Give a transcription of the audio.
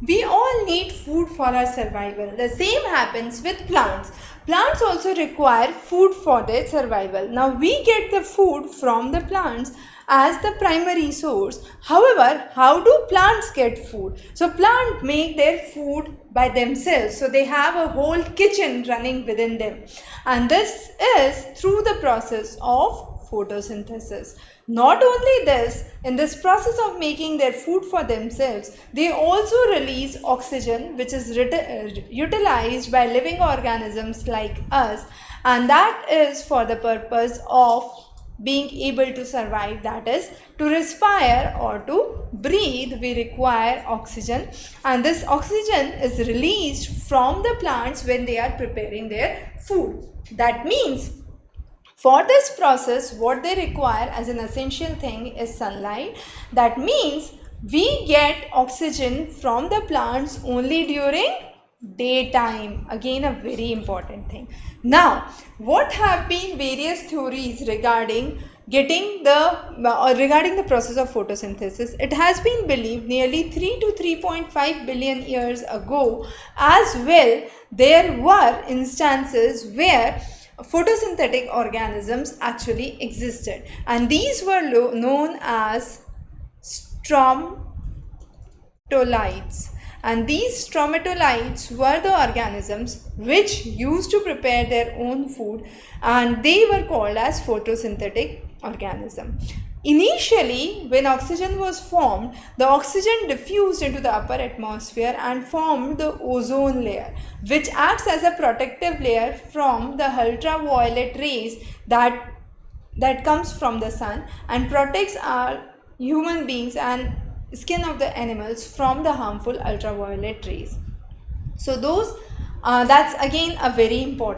We all need food for our survival. The same happens with plants. Plants also require food for their survival. Now we get the food from the plants as the primary source. However, how do plants get food? So plants make their food by themselves. So they have a whole kitchen running within them. And this is through the process of photosynthesis. Not only this, in this process of making their food for themselves, they also release oxygen, which is utilized by living organisms like us, and that is for the purpose of being able to survive, that is to respire or to breathe. We require oxygen, and this oxygen is released from the plants when they are preparing their food. That means for this process, what they require as an essential thing is sunlight. That means we get oxygen from the plants only during daytime. Again, a very important thing. Now, what have been various theories regarding regarding the process of photosynthesis? It has been believed nearly 3 to 3.5 billion years ago as well, there were instances where photosynthetic organisms actually existed, and these were known as stromatolites. And these stromatolites were the organisms which used to prepare their own food, and they were called as photosynthetic organisms. Initially, when oxygen was formed, the oxygen diffused into the upper atmosphere and formed the ozone layer, which acts as a protective layer from the ultraviolet rays that comes from the sun and protects our human beings and skin of the animals from the harmful ultraviolet rays. So that's again a very important